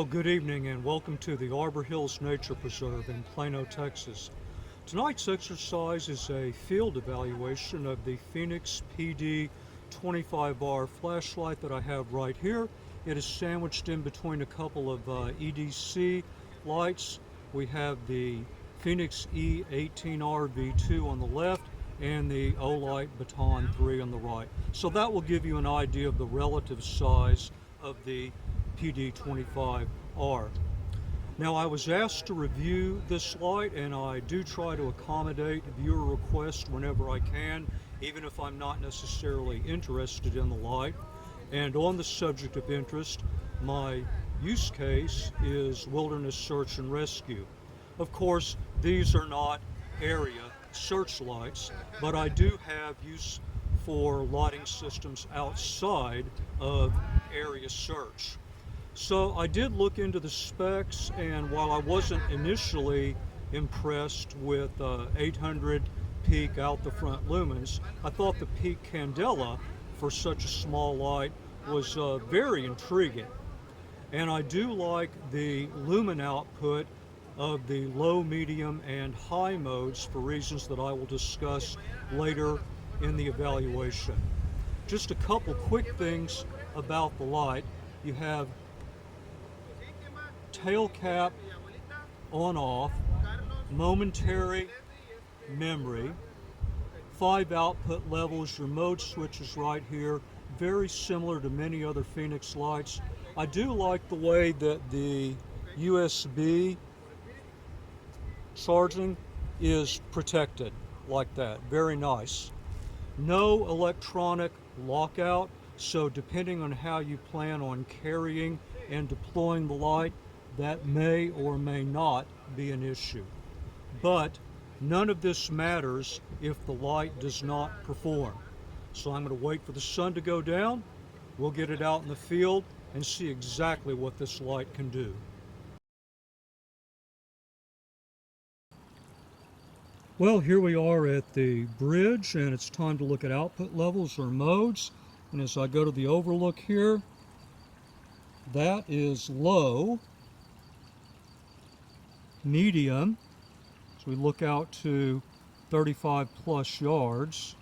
Good evening and welcome to the Arbor Hills Nature Preserve in Plano, Texas. Tonight's exercise is a field evaluation of the Fenix PD25R flashlight that I have right here. It is sandwiched in between a couple of EDC lights. We have the Fenix E18R V2 on the left and the Olight Baton 3 on the right. So that will give you an idea of the relative size of the PD25R. Now, I was asked to review this light, and I do try to accommodate viewer requests whenever I can, even if I'm not necessarily interested in the light. And on the subject of interest, my use case is wilderness search and rescue. Of course, these are not area searchlights, but I do have use for lighting systems outside of area search. So I did look into the specs, and while I wasn't initially impressed with 800 peak out the front lumens, I thought the peak candela for such a small light was very intriguing. And I do like the lumen output of the low, medium, and high modes for reasons that I will discuss later in the evaluation. Just a couple quick things about the light. You have tail cap on off, momentary memory, 5 output levels, your mode switches right here, very similar to many other Fenix lights. I do like the way that the USB charging is protected like that, very nice. No electronic lockout, so depending on how you plan on carrying and deploying the light, that may or may not be an issue. But none of this matters if the light does not perform. So I'm going to wait for the sun to go down. We'll get it out in the field and see exactly what this light can do. Well, here we are at the bridge, and it's time to look at output levels or modes. And as I go to the overlook here, that is low, medium, so we look out to 35 plus yards,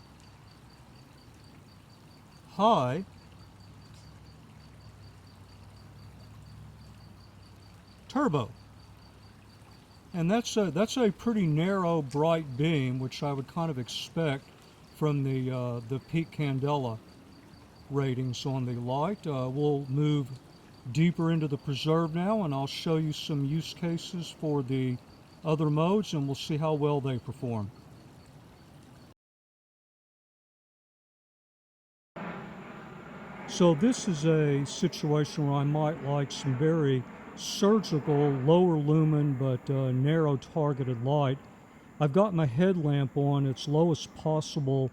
high, turbo. And that's a pretty narrow, bright beam, which I would kind of expect from the peak candela ratings on the light. We'll move deeper into the preserve now, and I'll show you some use cases for the other modes, and we'll see how well they perform. So this is a situation where I might like some very surgical, lower lumen but narrow targeted light. I've got my headlamp on its lowest possible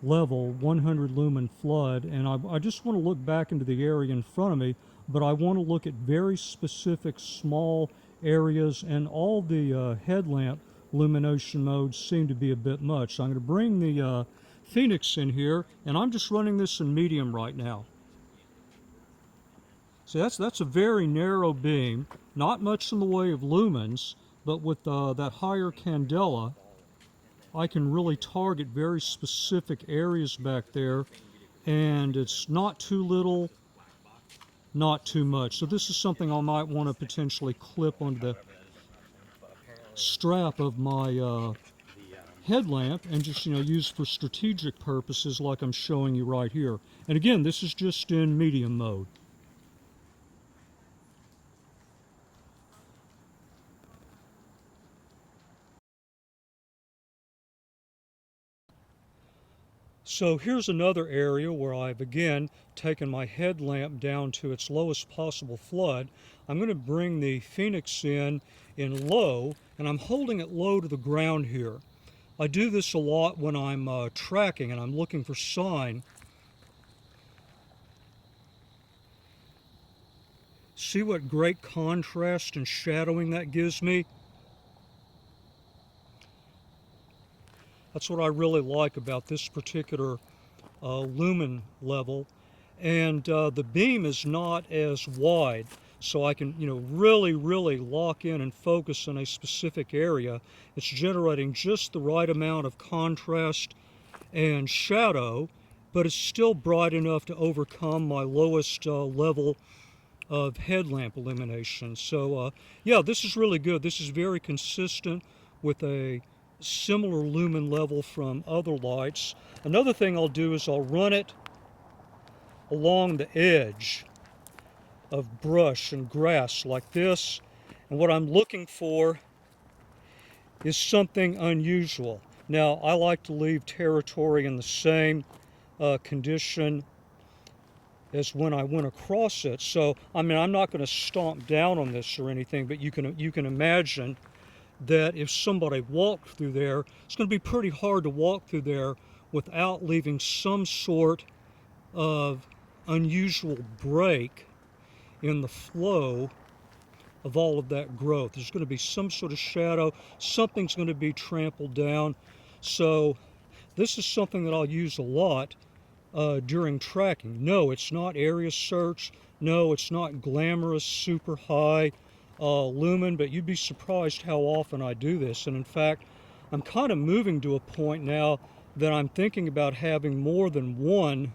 level, 100 lumen flood, and I just want to look back into the area in front of me, but I want to look at very specific small areas, and all the headlamp illumination modes seem to be a bit much. So I'm going to bring the Fenix in here, and I'm just running this in medium right now. So that's a very narrow beam, not much in the way of lumens, but with that higher candela, I can really target very specific areas back there, and it's not too little, not too much. So this is something I might want to potentially clip onto the strap of my headlamp and just, use for strategic purposes like I'm showing you right here. And again, this is just in medium mode. So here's another area where I've again taken my headlamp down to its lowest possible flood. I'm going to bring the Fenix in low, and I'm holding it low to the ground here. I do this a lot when I'm tracking and I'm looking for sign. See what great contrast and shadowing that gives me? That's what I really like about this particular lumen level. And the beam is not as wide. so I can, really, really lock in and focus on a specific area. It's generating just the right amount of contrast and shadow, but it's still bright enough to overcome my lowest level of headlamp illumination. So yeah, this is really good. This is very consistent with a similar lumen level from other lights. Another thing I'll do is I'll run it along the edge of brush and grass like this, and what I'm looking for is something unusual. Now, I like to leave territory in the same condition as when I went across it. So, I mean, I'm not going to stomp down on this or anything, but you can imagine that if somebody walked through there, it's going to be pretty hard to walk through there without leaving some sort of unusual break in the flow of all of that growth. There's going to be some sort of shadow, something's going to be trampled down. So this is something that I'll use a lot during tracking. No, it's not area search. No, it's not glamorous, super high lumen, but you'd be surprised how often I do this. And in fact, I'm kind of moving to a point now that I'm thinking about having more than one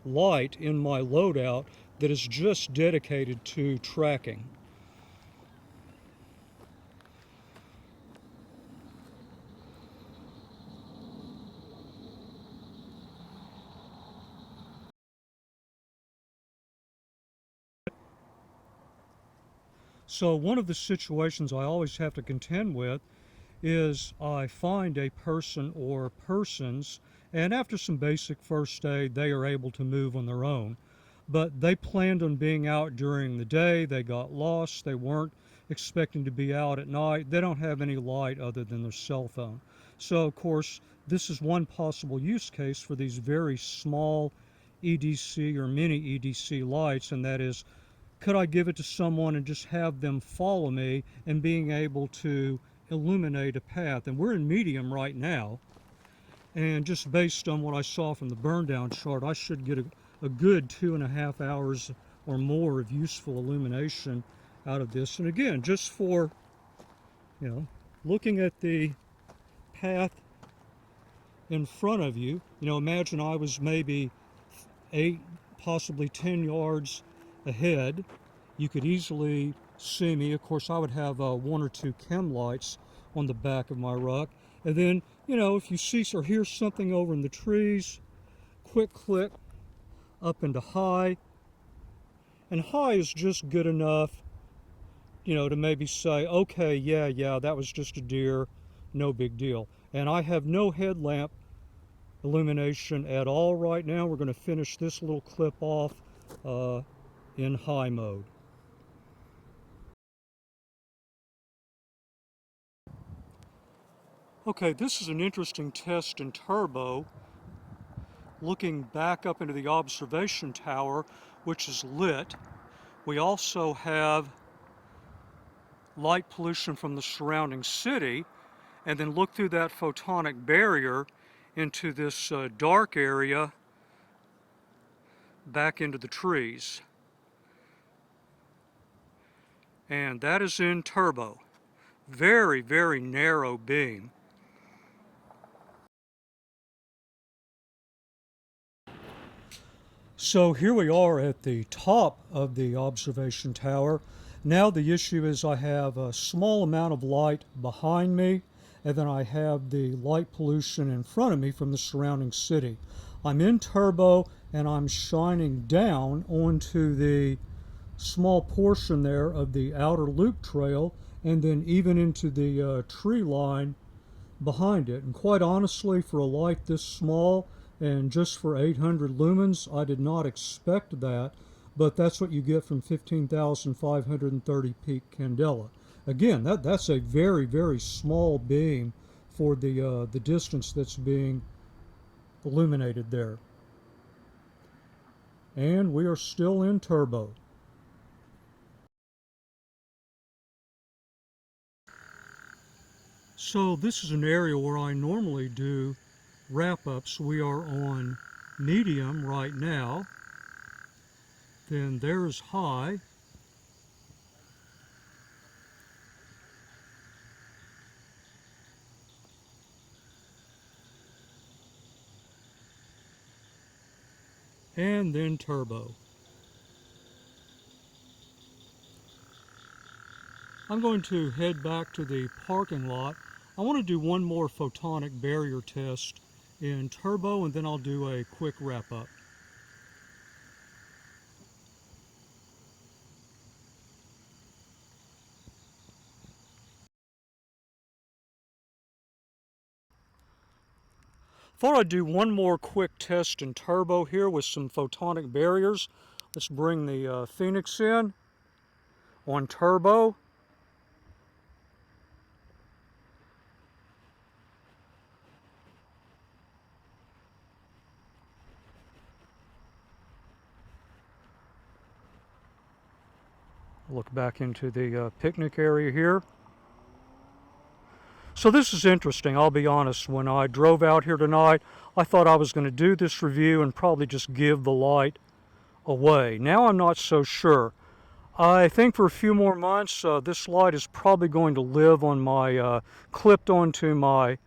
light in my loadout that is just dedicated to tracking. So one of the situations I always have to contend with is I find a person or persons, and after some basic first aid, they are able to move on their own. But they planned on being out during the day, they got lost, they weren't expecting to be out at night, they don't have any light other than their cell phone. So of course, this is one possible use case for these very small EDC or mini EDC lights, and that is, could I give it to someone and just have them follow me and being able to illuminate a path? And we're in medium right now, and just based on what I saw from the burn down chart, I should get a good 2.5 hours or more of useful illumination out of this. And again, just for, looking at the path in front of you, imagine I was maybe 8, possibly 10 yards ahead. You could easily see me. Of course, I would have 1 or 2 chem lights on the back of my ruck. And then, if you see or hear something over in the trees, quick click up into high. And high is just good enough, to maybe say, okay, yeah, that was just a deer, no big deal. And I have no headlamp illumination at all right now. We're going to finish this little clip off in high mode. Okay, this is an interesting test in turbo, looking back up into the observation tower, which is lit. We also have light pollution from the surrounding city, and then look through that photonic barrier into this dark area back into the trees. And that is in turbo. Very, very narrow beam. So here we are at the top of the observation tower. Now the issue is I have a small amount of light behind me, and then I have the light pollution in front of me from the surrounding city. I'm in turbo and I'm shining down onto the small portion there of the outer loop trail, and then even into the tree line behind it. And quite honestly, for a light this small and just for 800 lumens, I did not expect that, but that's what you get from 15,530 peak candela. Again, that's a very, very small beam for the distance that's being illuminated there. And we are still in turbo. So this is an area where I normally do wrap-ups. We are on medium right now. Then there's high. and then turbo. I'm going to head back to the parking lot. I want to do one more photonic barrier test in turbo, and then I'll do a quick wrap up. Thought I'd do one more quick test in turbo here with some photonic barriers. Let's bring the Fenix in on turbo. Look back into the picnic area here. So this is interesting, I'll be honest. When I drove out here tonight, I thought I was going to do this review and probably just give the light away. Now I'm not so sure. I think for a few more months, this light is probably going to live on my, clipped onto my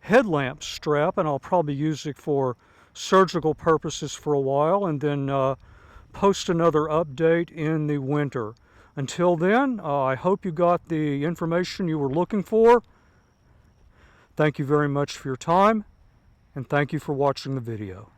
headlamp strap, and I'll probably use it for surgical purposes for a while, and then post another update in the winter. Until then, I hope you got the information you were looking for. Thank you very much for your time, and thank you for watching the video.